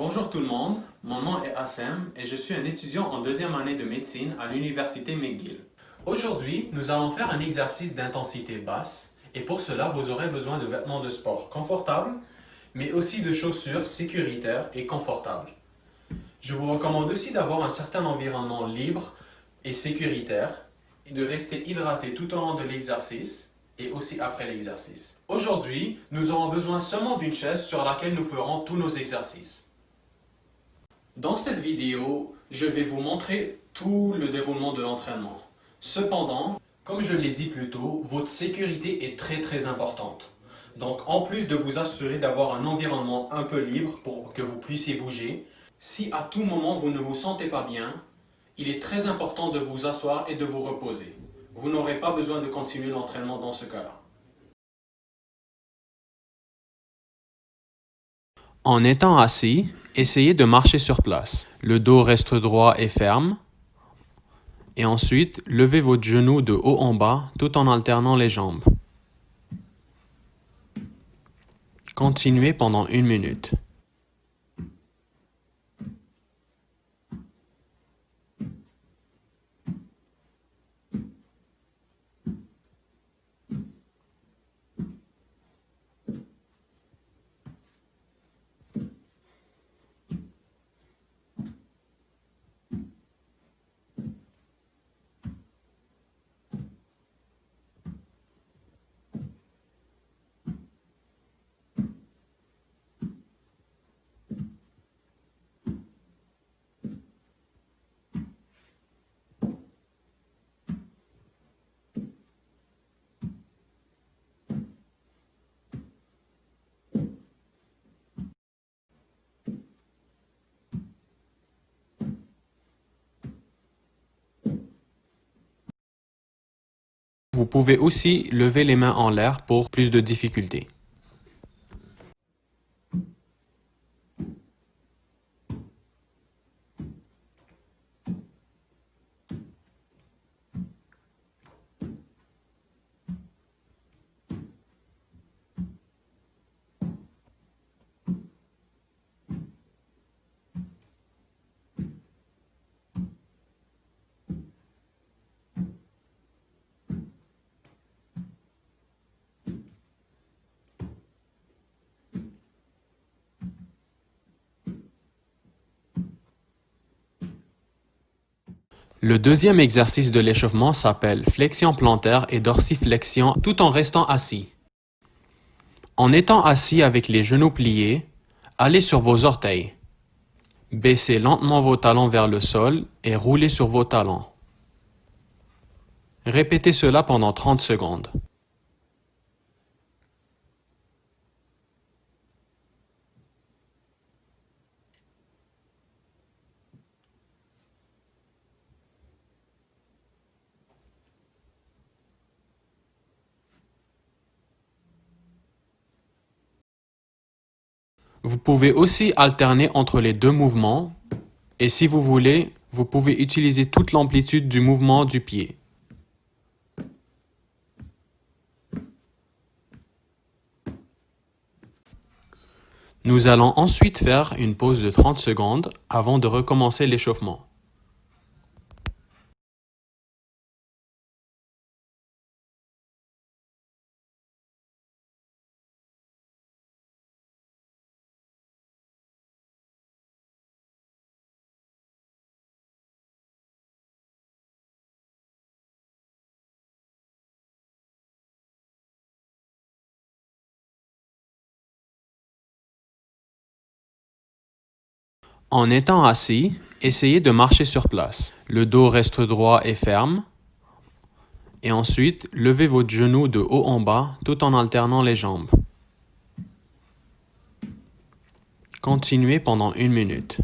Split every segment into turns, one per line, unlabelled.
Bonjour tout le monde, mon nom est Assem et je suis un étudiant en deuxième année de médecine à l'université McGill. Aujourd'hui, nous allons faire un exercice d'intensité basse et pour cela, vous aurez besoin de vêtements de sport confortables, mais aussi de chaussures sécuritaires et confortables. Je vous recommande aussi d'avoir un certain environnement libre et sécuritaire et de rester hydraté tout au long de l'exercice et aussi après l'exercice. Aujourd'hui, nous aurons besoin seulement d'une chaise sur laquelle nous ferons tous nos exercices. Dans cette vidéo, je vais vous montrer tout le déroulement de l'entraînement. Cependant, comme je l'ai dit plus tôt, votre sécurité est très importante. Donc en plus de vous assurer d'avoir un environnement un peu libre pour que vous puissiez bouger, si à tout moment vous ne vous sentez pas bien, il est très important de vous asseoir et de vous reposer. Vous n'aurez pas besoin de continuer l'entraînement dans ce cas-là. En étant assis, essayez de marcher sur place. Le dos reste droit et ferme. Et ensuite, levez votre genou de haut en bas tout en alternant les jambes. Continuez pendant 1 minute. Vous pouvez aussi lever les mains en l'air pour plus de difficulté. Le deuxième exercice de l'échauffement s'appelle flexion plantaire et dorsiflexion tout en restant assis. En étant assis avec les genoux pliés, allez sur vos orteils. Baissez lentement vos talons vers le sol et roulez sur vos talons. Répétez cela pendant 30 secondes. Vous pouvez aussi alterner entre les deux mouvements et si vous voulez, vous pouvez utiliser toute l'amplitude du mouvement du pied. Nous allons ensuite faire une pause de 30 secondes avant de recommencer l'échauffement. En étant assis, essayez de marcher sur place. Le dos reste droit et ferme. Et ensuite, levez votre genou de haut en bas tout en alternant les jambes. Continuez pendant 1 minute.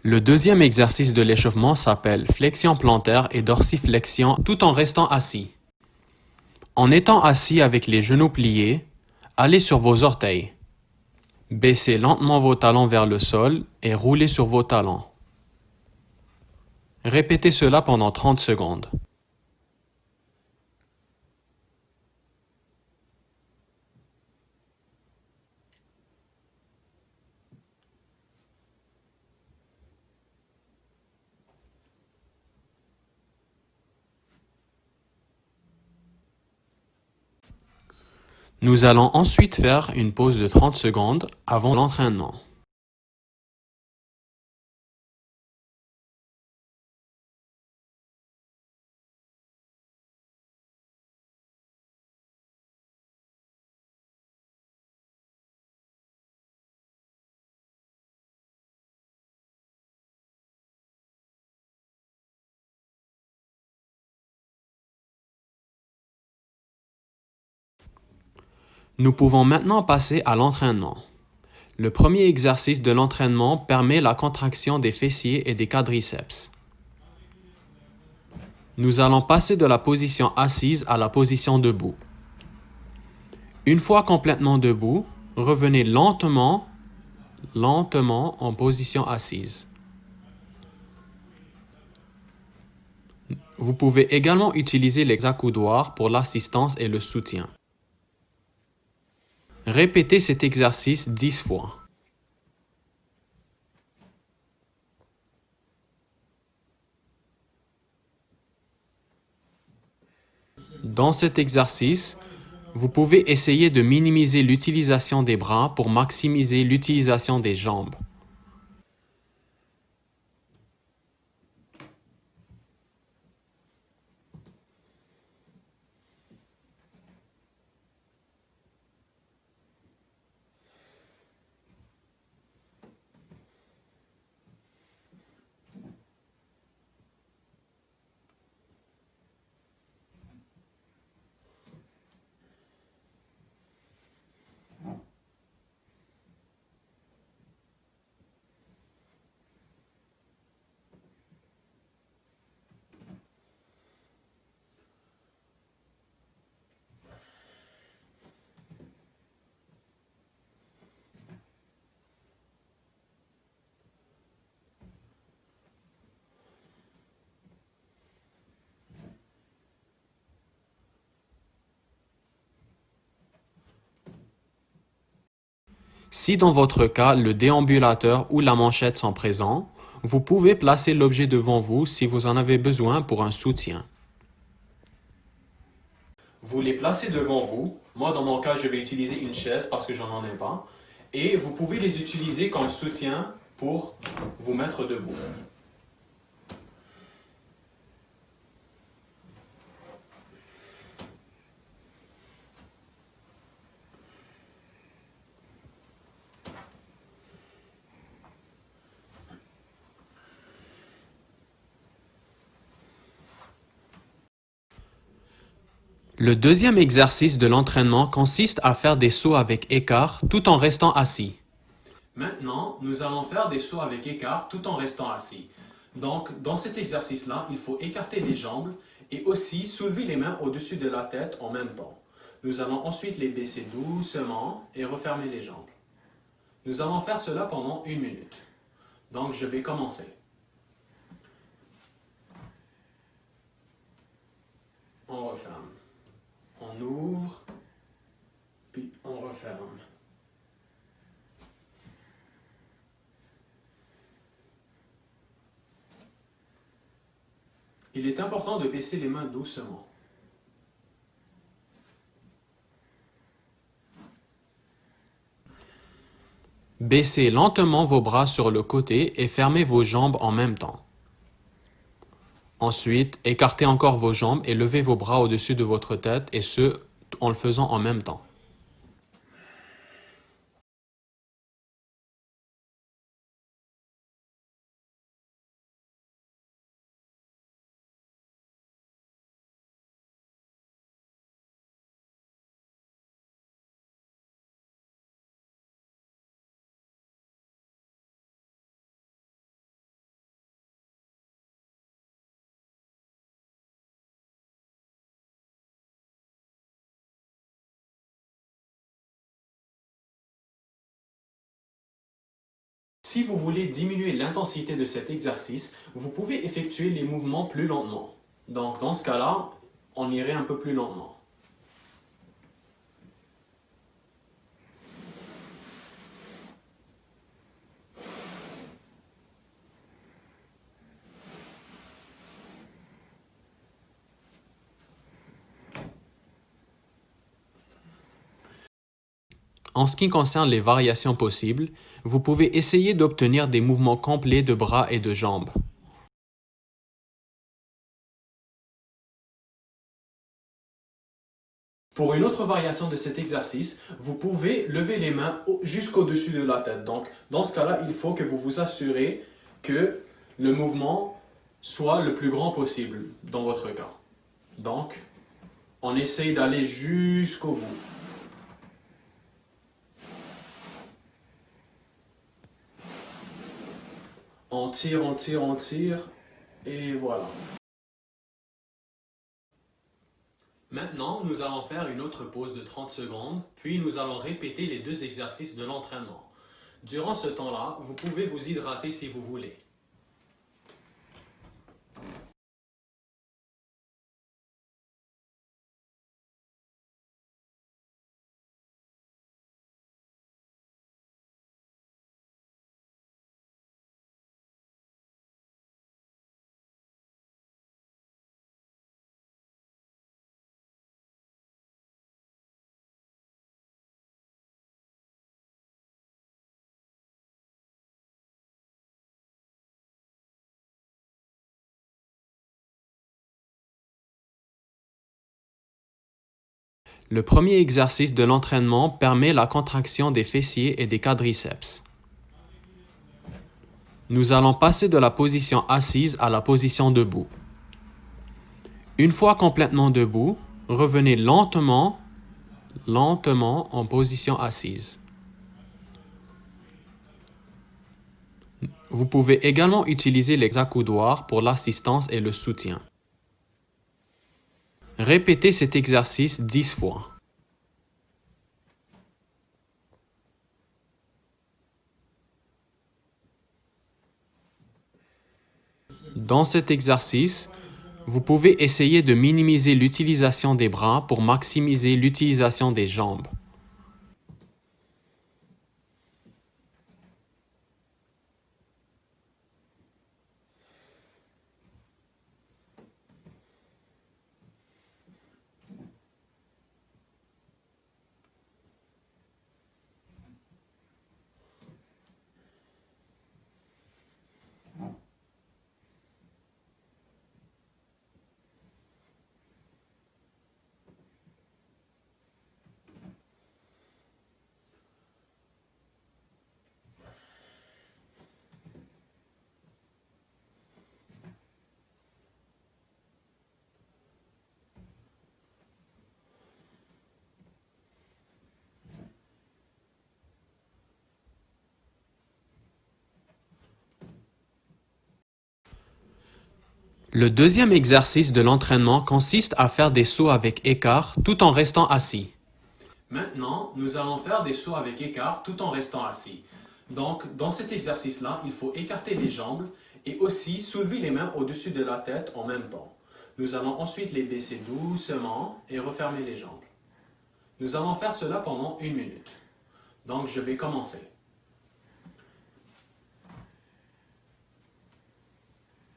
Le deuxième exercice de l'échauffement s'appelle flexion plantaire et dorsiflexion tout en restant assis. En étant assis avec les genoux pliés, allez sur vos orteils. Baissez lentement vos talons vers le sol et roulez sur vos talons. Répétez cela pendant 30 secondes. Nous allons ensuite faire une pause de 30 secondes avant l'entraînement. Nous pouvons maintenant passer à l'entraînement. Le premier exercice de l'entraînement permet la contraction des fessiers et des quadriceps. Nous allons passer de la position assise à la position debout. Une fois complètement debout, revenez lentement en position assise. Vous pouvez également utiliser les accoudoirs pour l'assistance et le soutien. Répétez cet exercice 10 fois. Dans cet exercice, vous pouvez essayer de minimiser l'utilisation des bras pour maximiser l'utilisation des jambes. Si dans votre cas, le déambulateur ou la manchette sont présents, vous pouvez placer l'objet devant vous si vous en avez besoin pour un soutien. Vous les placez devant vous. Moi, dans mon cas, je vais utiliser une chaise parce que j'en ai pas. Et vous pouvez les utiliser comme soutien pour vous mettre debout. Le deuxième exercice de l'entraînement consiste à faire des sauts avec écart tout en restant assis. Maintenant, nous allons faire des sauts avec écart tout en restant assis. Donc, dans cet exercice-là, il faut écarter les jambes et aussi soulever les mains au-dessus de la tête en même temps. Nous allons ensuite les baisser doucement et refermer les jambes. Nous allons faire cela pendant 1 minute. Donc, je vais commencer. On referme. On ouvre, puis on referme. Il est important de baisser les mains doucement. Baissez lentement vos bras sur le côté et fermez vos jambes en même temps. Ensuite, écartez encore vos jambes et levez vos bras au-dessus de votre tête et ce, en le faisant en même temps. Si vous voulez diminuer l'intensité de cet exercice, vous pouvez effectuer les mouvements plus lentement. Donc dans ce cas-là, on irait un peu plus lentement. En ce qui concerne les variations possibles, vous pouvez essayer d'obtenir des mouvements complets de bras et de jambes. Pour une autre variation de cet exercice, vous pouvez lever les mains jusqu'au-dessus de la tête. Donc, dans ce cas-là, il faut que vous vous assurez que le mouvement soit le plus grand possible dans votre cas. Donc, on essaye d'aller jusqu'au bout. On tire, on tire, on tire, et voilà. Maintenant, nous allons faire une autre pause de 30 secondes, puis nous allons répéter les deux exercices de l'entraînement. Durant ce temps-là, vous pouvez vous hydrater si vous voulez. Le premier exercice de l'entraînement permet la contraction des fessiers et des quadriceps. Nous allons passer de la position assise à la position debout. Une fois complètement debout, revenez lentement en position assise. Vous pouvez également utiliser les accoudoirs pour l'assistance et le soutien. Répétez cet exercice 10 fois. Dans cet exercice, vous pouvez essayer de minimiser l'utilisation des bras pour maximiser l'utilisation des jambes. Le deuxième exercice de l'entraînement consiste à faire des sauts avec écart tout en restant assis. Maintenant, nous allons faire des sauts avec écart tout en restant assis. Donc, dans cet exercice-là, il faut écarter les jambes et aussi soulever les mains au-dessus de la tête en même temps. Nous allons ensuite les baisser doucement et refermer les jambes. Nous allons faire cela pendant 1 minute. Donc, je vais commencer.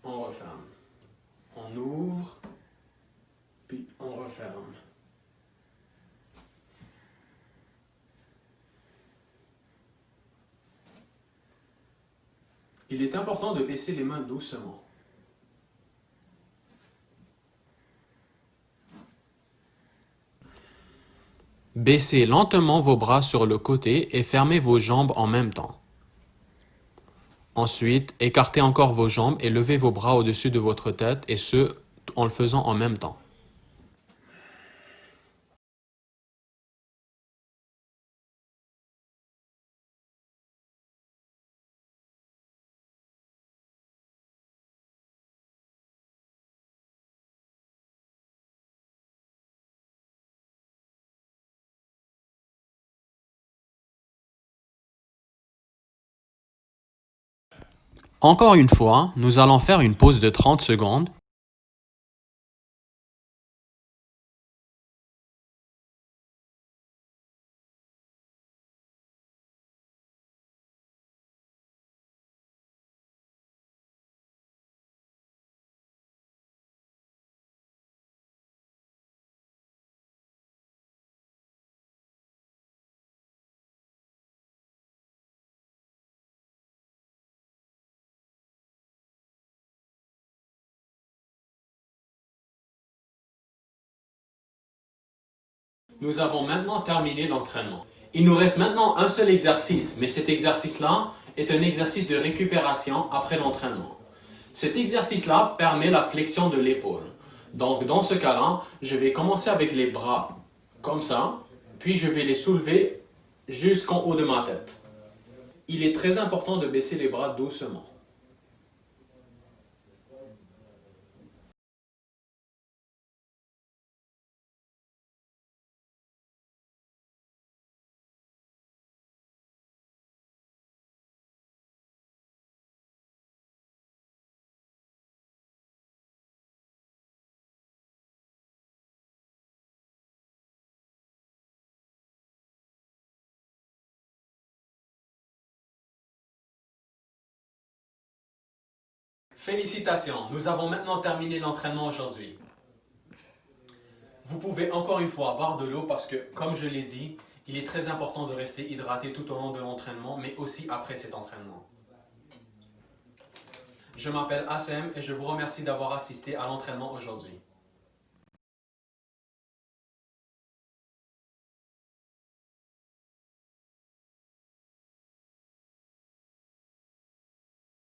On referme. On ouvre, puis on referme. Il est important de baisser les mains doucement. Baissez lentement vos bras sur le côté et fermez vos jambes en même temps. Ensuite, écartez encore vos jambes et levez vos bras au-dessus de votre tête et ce, en le faisant en même temps. Encore une fois, nous allons faire une pause de 30 secondes. Nous avons maintenant terminé l'entraînement. Il nous reste maintenant un seul exercice, mais cet exercice-là est un exercice de récupération après l'entraînement. Cet exercice-là permet la flexion de l'épaule. Donc dans ce cas-là, je vais commencer avec les bras comme ça, puis je vais les soulever jusqu'en haut de ma tête. Il est très important de baisser les bras doucement. Félicitations, nous avons maintenant terminé l'entraînement aujourd'hui. Vous pouvez encore une fois boire de l'eau parce que, comme je l'ai dit, il est très important de rester hydraté tout au long de l'entraînement, mais aussi après cet entraînement. Je m'appelle Assem et je vous remercie d'avoir assisté à l'entraînement aujourd'hui.